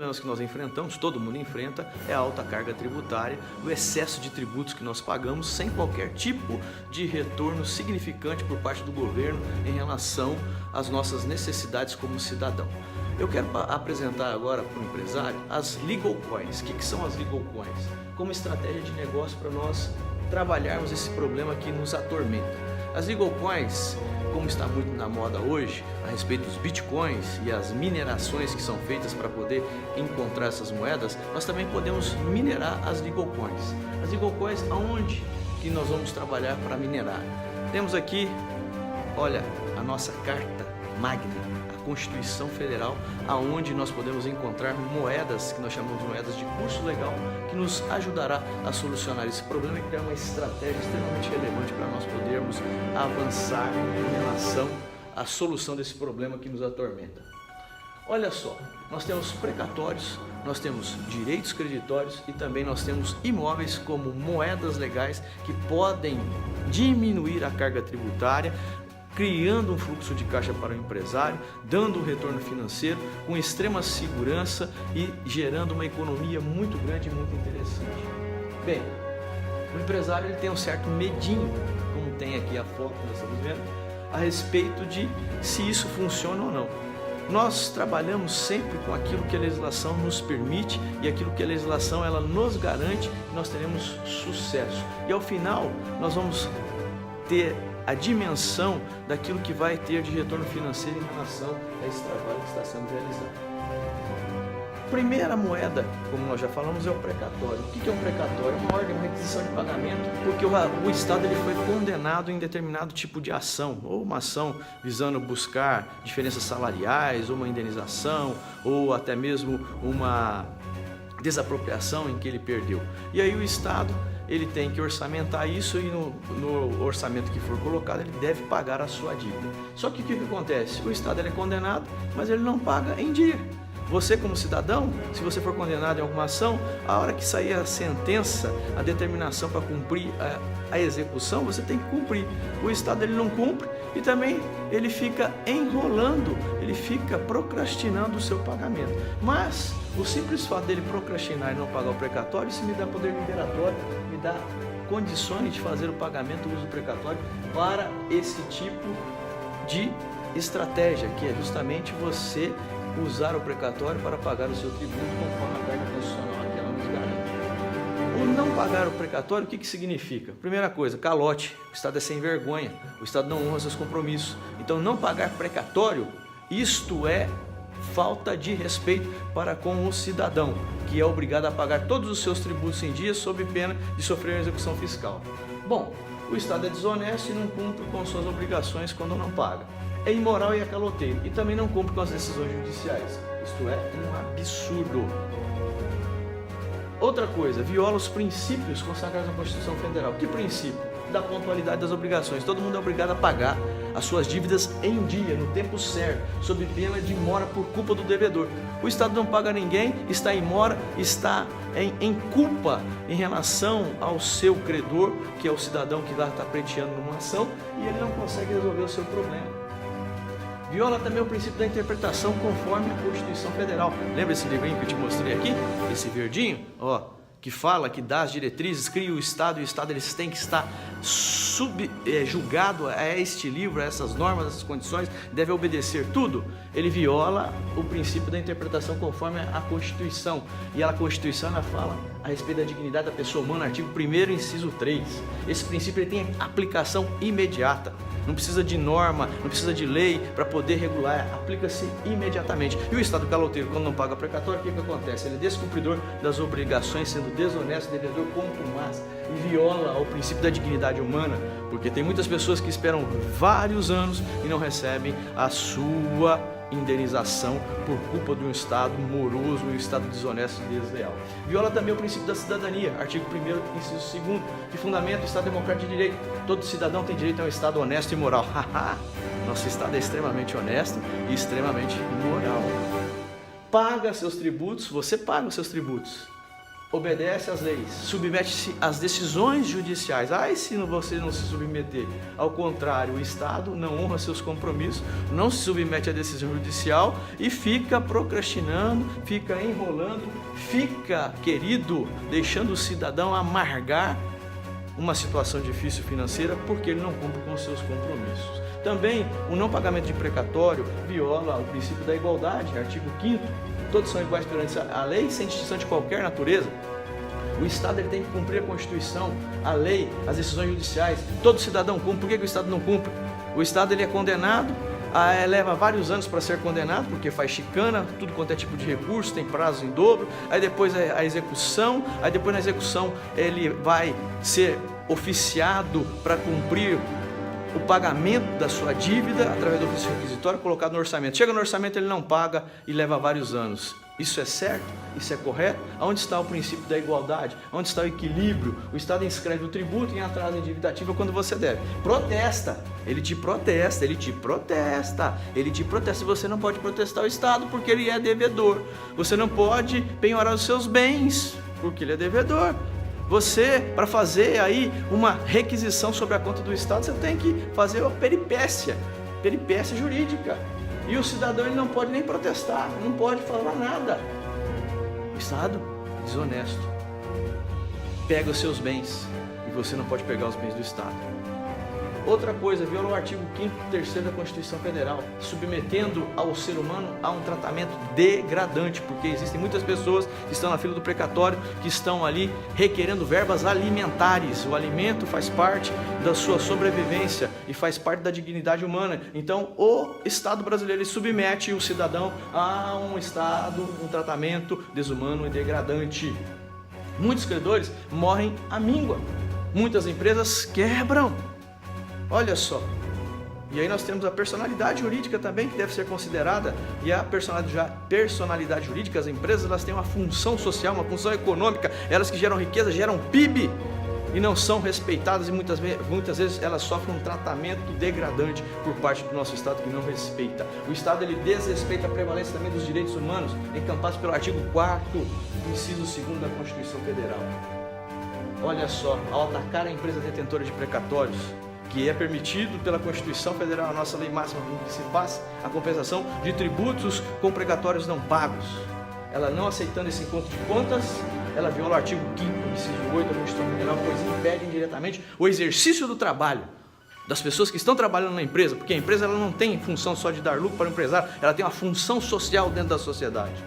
problemas que nós enfrentamos, todo mundo enfrenta, é a alta carga tributária, o excesso de tributos que nós pagamos sem qualquer tipo de retorno significante por parte do governo em relação às nossas necessidades como cidadão. Eu quero apresentar agora para o empresário as Legal Coins. O que são as Legal Coins? Como estratégia de negócio para nós trabalharmos esse problema que nos atormenta. As Legal Coins, como está muito na moda hoje, a respeito dos bitcoins e as minerações que são feitas para poder encontrar essas moedas, nós também podemos minerar as Legal Coins. As Legal Coins, aonde que nós vamos trabalhar para minerar? Temos aqui, olha, a nossa carta magna, a Constituição Federal, aonde nós podemos encontrar moedas, que nós chamamos de moedas de curso legal, que nos ajudará a solucionar esse problema e criar uma estratégia extremamente relevante para nós podermos avançar em relação à solução desse problema que nos atormenta. Olha só, nós temos precatórios, nós temos direitos creditórios e também nós temos imóveis como moedas legais que podem diminuir a carga tributária, criando um fluxo de caixa para o empresário, dando um retorno financeiro com extrema segurança e gerando uma economia muito grande e muito interessante. Bem, o empresário ele tem um certo medinho, como tem aqui a foto que nós estamos vendo, a respeito de se isso funciona ou não. Nós trabalhamos sempre com aquilo que a legislação nos permite e aquilo que a legislação ela nos garante que nós teremos sucesso. E ao final nós vamos ter a dimensão daquilo que vai ter de retorno financeiro em relação a esse trabalho que está sendo realizado. Primeira moeda, como nós já falamos, é o precatório. O que é um precatório? É uma ordem, uma requisição de pagamento, porque o Estado ele foi condenado em determinado tipo de ação, ou uma ação visando buscar diferenças salariais, ou uma indenização, ou até mesmo uma desapropriação em que ele perdeu. E aí o Estado ele tem que orçamentar isso e no orçamento que for colocado ele deve pagar a sua dívida. Só que o que acontece? O Estado ele é condenado, mas ele não paga em dia. Você como cidadão, se você for condenado em alguma ação, a hora que sair a sentença, a determinação para cumprir a execução, você tem que cumprir. O Estado ele não cumpre e também ele fica enrolando, ele fica procrastinando o seu pagamento. Mas o simples fato dele procrastinar e não pagar o precatório, isso me dá poder liberatório, me dá condições de fazer o pagamento do uso precatório para esse tipo de estratégia, que é justamente você usar o precatório para pagar o seu tributo conforme a carga constitucional que ela nos garante. O não pagar o precatório, o que significa? Primeira coisa, calote. O Estado é sem vergonha, o Estado não honra seus compromissos. Então não pagar precatório, isto é falta de respeito para com o cidadão, que é obrigado a pagar todos os seus tributos em dia sob pena de sofrer uma execução fiscal. Bom, o Estado é desonesto e não cumpre com suas obrigações quando não paga. É imoral e é caloteiro, e também não cumpre com as decisões judiciais. Isto é um absurdo. Outra coisa, viola os princípios consagrados na Constituição Federal. Que princípio? Da pontualidade das obrigações. Todo mundo é obrigado a pagar as suas dívidas em dia, no tempo certo, sob pena de mora por culpa do devedor. O Estado não paga ninguém, está em mora, está em culpa em relação ao seu credor, que é o cidadão que lá está pleiteando numa ação, e ele não consegue resolver o seu problema. Viola também o princípio da interpretação conforme a Constituição Federal. Lembra esse livrinho que eu te mostrei aqui? Esse verdinho, ó, que fala, que dá as diretrizes, cria o Estado, e o Estado eles têm que estar julgado a este livro, a essas normas, a essas condições, deve obedecer tudo. Ele viola o princípio da interpretação conforme a Constituição. E a Constituição ela fala a respeito da dignidade da pessoa humana, artigo 1º, inciso 3. Esse princípio ele tem aplicação imediata. Não precisa de norma, não precisa de lei para poder regular, aplica-se imediatamente. E o Estado caloteiro, quando não paga precatório, o que acontece? Ele é descumpridor das obrigações, sendo desonesto, devedor contumaz e viola o princípio da dignidade humana, porque tem muitas pessoas que esperam vários anos e não recebem a sua indenização por culpa de um Estado moroso, um Estado desonesto e desleal. Viola também o princípio da cidadania, artigo 1º, inciso 2º, que fundamenta o Estado democrático de direito. Todo cidadão tem direito a um Estado honesto e moral. Nosso Estado é extremamente honesto e extremamente moral. Paga seus tributos, você paga os seus tributos. obedece às leis, submete-se às decisões judiciais. E se você não se submeter? Ao contrário, o Estado não honra seus compromissos, não se submete à decisão judicial e fica procrastinando, fica enrolando, fica, querido, deixando o cidadão amargar uma situação difícil financeira porque ele não cumpre com os seus compromissos. Também, o não pagamento de precatório viola o princípio da igualdade, artigo 5º. Todos são iguais perante a lei, sem distinção de qualquer natureza. O Estado ele tem que cumprir a Constituição, a lei, as decisões judiciais. Todo cidadão cumpre. Por que o Estado não cumpre? O Estado ele é condenado, leva vários anos para ser condenado, porque faz chicana, tudo quanto é tipo de recurso, tem prazo em dobro. Aí depois a execução, aí depois na execução ele vai ser oficiado para cumprir o pagamento da sua dívida através do ofício requisitório colocado no orçamento. Chega no orçamento, ele não paga e leva vários anos. Isso é certo? Isso é correto? Onde está o princípio da igualdade? Onde está o equilíbrio? O Estado inscreve o tributo em atraso em dívida ativa quando você deve. Protesta! Ele te protesta, ele te protesta, ele te protesta. Você não pode protestar o Estado porque ele é devedor. Você não pode penhorar os seus bens porque ele é devedor. Você, para fazer aí uma requisição sobre a conta do Estado, você tem que fazer uma peripécia jurídica. E o cidadão ele não pode nem protestar, não pode falar nada. O Estado é desonesto. Pega os seus bens e você não pode pegar os bens do Estado. Outra coisa, viola o artigo 5º e 3º da Constituição Federal, submetendo ao ser humano a um tratamento degradante, porque existem muitas pessoas que estão na fila do precatório, que estão ali requerendo verbas alimentares. O alimento faz parte da sua sobrevivência e faz parte da dignidade humana. Então, o Estado brasileiro submete o cidadão a um tratamento desumano e degradante. Muitos credores morrem à míngua, muitas empresas quebram. Olha só, e aí nós temos a personalidade jurídica também que deve ser considerada, e a personalidade jurídica, as empresas elas têm uma função social, uma função econômica, elas que geram riqueza, geram PIB e não são respeitadas e muitas vezes elas sofrem um tratamento degradante por parte do nosso Estado que não respeita. O Estado ele desrespeita a prevalência também dos direitos humanos, encampados pelo artigo 4º, inciso 2º da Constituição Federal. Olha só, ao atacar a empresa detentora de precatórios, que é permitido pela Constituição Federal, a nossa lei máxima que se faz a compensação de tributos com precatórios não pagos. Ela não aceitando esse encontro de contas, ela viola o artigo 5º, inciso 8 da Constituição Federal, pois impede indiretamente o exercício do trabalho das pessoas que estão trabalhando na empresa, porque a empresa ela não tem função só de dar lucro para o empresário, ela tem uma função social dentro da sociedade.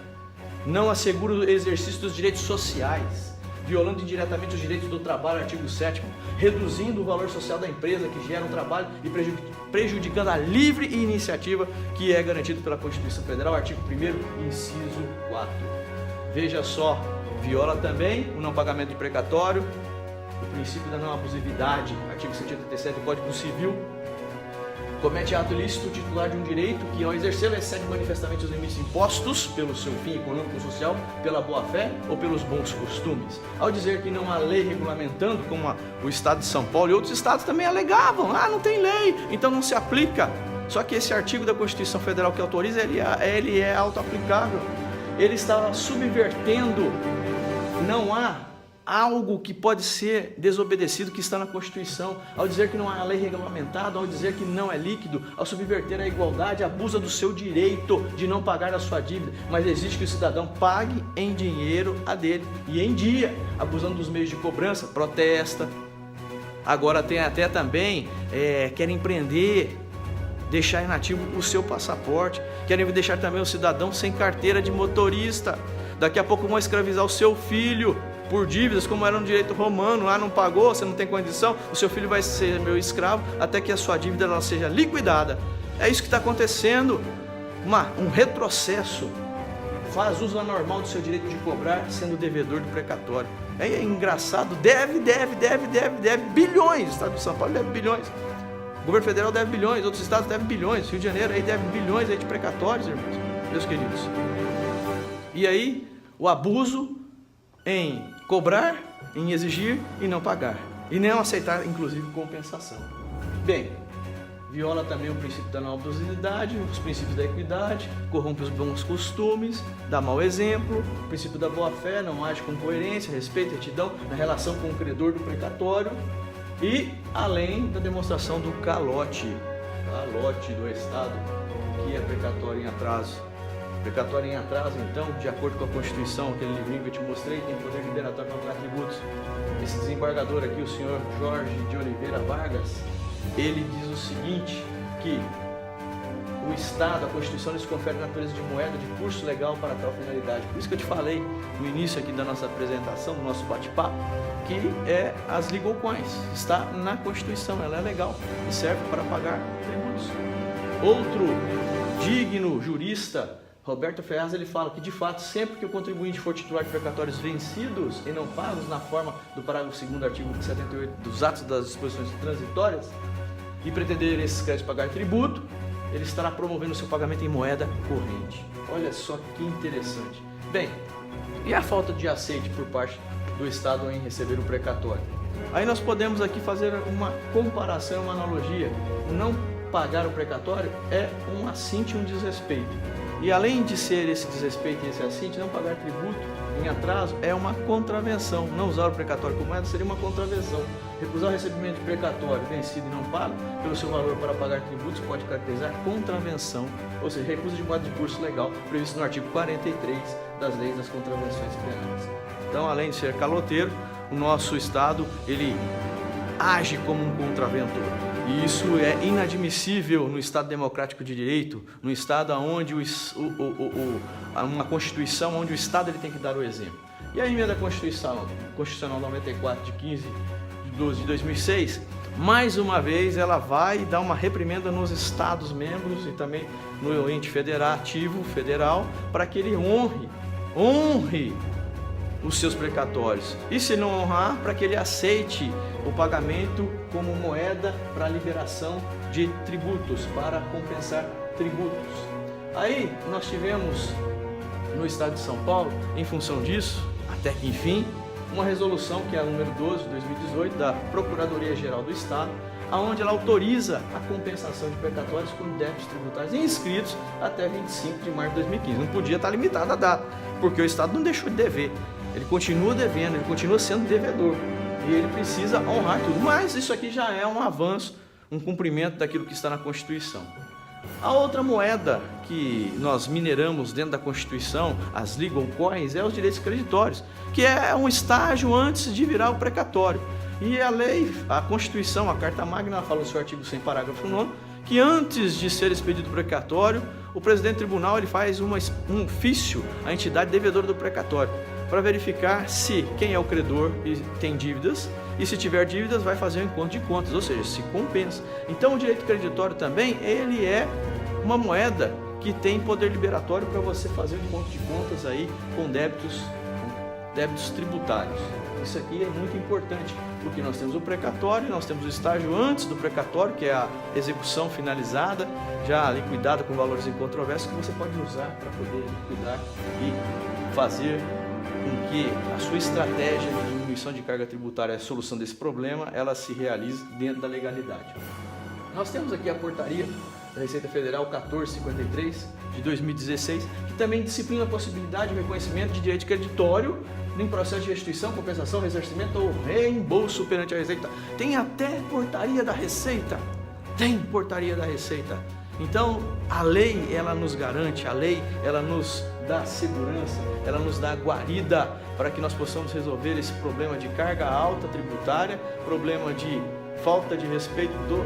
Não assegura o exercício dos direitos sociais, violando indiretamente os direitos do trabalho, artigo 7º, reduzindo o valor social da empresa que gera um trabalho e prejudicando a livre iniciativa que é garantido pela Constituição Federal, artigo 1º, inciso 4. Veja só, viola também o não pagamento de precatório, o princípio da não abusividade, artigo 187 do Código Civil. Comete ato ilícito titular de um direito que, ao exercê-lo, excede manifestamente os limites impostos pelo seu fim econômico ou social, pela boa-fé ou pelos bons costumes. Ao dizer que não há lei regulamentando, como o Estado de São Paulo e outros estados também alegavam, não tem lei, então não se aplica. Só que esse artigo da Constituição Federal que autoriza, ele é auto-aplicável. Ele está subvertendo, não há algo que pode ser desobedecido que está na Constituição, ao dizer que não há lei regulamentada, ao dizer que não é líquido, ao subverter a igualdade, abusa do seu direito de não pagar a sua dívida, mas exige que o cidadão pague em dinheiro a dele e em dia, abusando dos meios de cobrança, protesta. Agora tem até também, querem prender, deixar inativo o seu passaporte, querem deixar também o cidadão sem carteira de motorista, daqui a pouco vão escravizar o seu filho, por dívidas, como era um direito romano, não pagou, você não tem condição, o seu filho vai ser meu escravo até que a sua dívida ela seja liquidada. É isso que está acontecendo, um retrocesso. Faz uso anormal do seu direito de cobrar, sendo devedor do precatório. É engraçado, deve bilhões, o Estado de São Paulo deve bilhões, o governo federal deve bilhões, outros estados devem bilhões, Rio de Janeiro aí deve bilhões aí de precatórios, irmãos, meus queridos. E aí, o abuso em cobrar, em exigir e não pagar. E não aceitar, inclusive, compensação. Bem, viola também o princípio da não abusividade, os princípios da equidade, corrompe os bons costumes, dá mau exemplo, o princípio da boa-fé, não age com coerência, respeito e retidão na relação com o credor do precatório e além da demonstração do calote do Estado, que é precatório em atraso. Precatório em atraso, então, de acordo com a Constituição, aquele livrinho que eu te mostrei, tem poder liberatório para pagar tributos. Esse desembargador aqui, o senhor Jorge de Oliveira Vargas, ele diz o seguinte, que o Estado, a Constituição, lhes confere a natureza de moeda de curso legal para tal finalidade. Por isso que eu te falei no início aqui da nossa apresentação, do nosso bate-papo, que é as legal coins, está na Constituição, ela é legal e serve para pagar tributos. Outro digno jurista, Roberto Ferraz, ele fala que, de fato, sempre que o contribuinte for titular de precatórios vencidos e não pagos na forma do parágrafo 2º do artigo 78 dos atos das disposições transitórias e pretender esses créditos pagar tributo, ele estará promovendo o seu pagamento em moeda corrente. Olha só que interessante. Bem, e a falta de aceite por parte do Estado em receber o precatório? Aí nós podemos aqui fazer uma comparação, uma analogia. O não pagar o precatório é um assinte e um desrespeito. E além de ser esse desrespeito e esse assinte, não pagar tributo em atraso é uma contravenção. Não usar o precatório como moeda seria uma contravenção. Recusar o recebimento de precatório vencido e não pago pelo seu valor para pagar tributos pode caracterizar contravenção, ou seja, recusa de moeda de curso legal previsto no artigo 43 das leis das contravenções penais. Então, além de ser caloteiro, o nosso Estado ele age como um contraventor. E isso é inadmissível no Estado democrático de direito, no Estado onde uma Constituição onde o Estado ele tem que dar o exemplo. E a emenda Constitucional 94 de 15 de 12 de 2006, mais uma vez ela vai dar uma reprimenda nos Estados membros e também no ente federativo federal para que ele honre os seus precatórios. E se não honrar, para que ele aceite o pagamento como moeda para a liberação de tributos, para compensar tributos. Aí nós tivemos no estado de São Paulo, em função disso, até que enfim, uma resolução que é a número 12 de 2018 da Procuradoria-Geral do Estado, onde ela autoriza a compensação de precatórios com débitos tributários inscritos até 25 de março de 2015. Não podia estar limitada a data, porque o Estado não deixou de dever. Ele continua devendo, ele continua sendo devedor e ele precisa honrar tudo. Mas isso aqui já é um avanço, um cumprimento daquilo que está na Constituição. A outra moeda que nós mineramos dentro da Constituição, as legal coins, é os direitos creditórios, que é um estágio antes de virar o precatório. E a lei, a Constituição, a Carta Magna, fala no seu artigo 100, parágrafo 9, que antes de ser expedido o precatório, o presidente do tribunal ele faz um ofício à entidade devedora do precatório, para verificar se quem é o credor e tem dívidas, e se tiver dívidas vai fazer um encontro de contas, ou seja, se compensa. Então o direito creditório também, ele é uma moeda que tem poder liberatório para você fazer um encontro de contas aí com débitos tributários. Isso aqui é muito importante, porque nós temos o precatório, nós temos o estágio antes do precatório, que é a execução finalizada, já liquidada com valores incontroversos, que você pode usar para poder liquidar e fazer com que a sua estratégia de diminuição de carga tributária, a solução desse problema, ela se realize dentro da legalidade. Nós temos aqui a portaria da Receita Federal 1453 de 2016, que também disciplina a possibilidade de reconhecimento de direito creditório em processo de restituição, compensação, ressarcimento ou reembolso perante a Receita. Tem até portaria da Receita. Tem portaria da Receita. Então, a lei, ela nos garante, a lei, ela nos dá segurança, ela nos dá guarida para que nós possamos resolver esse problema de carga alta tributária, problema de falta de respeito do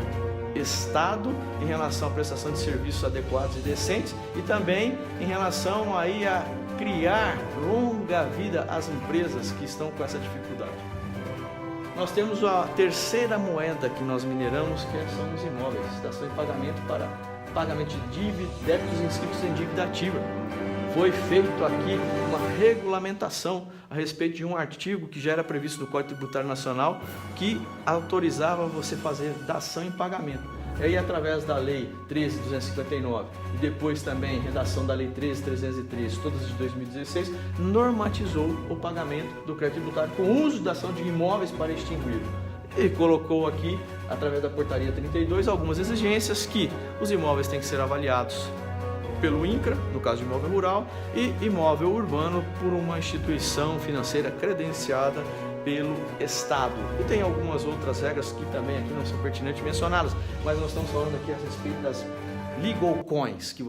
Estado em relação à prestação de serviços adequados e decentes e também em relação aí a criar longa vida às empresas que estão com essa dificuldade. Nós temos a terceira moeda que nós mineramos, que são os imóveis, dação de pagamento para pagamento de débitos inscritos em dívida ativa. Foi feito aqui uma regulamentação a respeito de um artigo que já era previsto no Código Tributário Nacional que autorizava você fazer dação em pagamento. E aí, através da Lei 13.259 e depois também redação da Lei 13.313, todas de 2016, normatizou o pagamento do crédito tributário com o uso da ação de imóveis para extinguir. e colocou aqui, através da portaria 32, algumas exigências que os imóveis têm que ser avaliados pelo INCRA, no caso de imóvel rural, e imóvel urbano por uma instituição financeira credenciada pelo Estado. E tem algumas outras regras que também aqui não são pertinentes mencionadas, mas nós estamos falando aqui a respeito das legal coins, que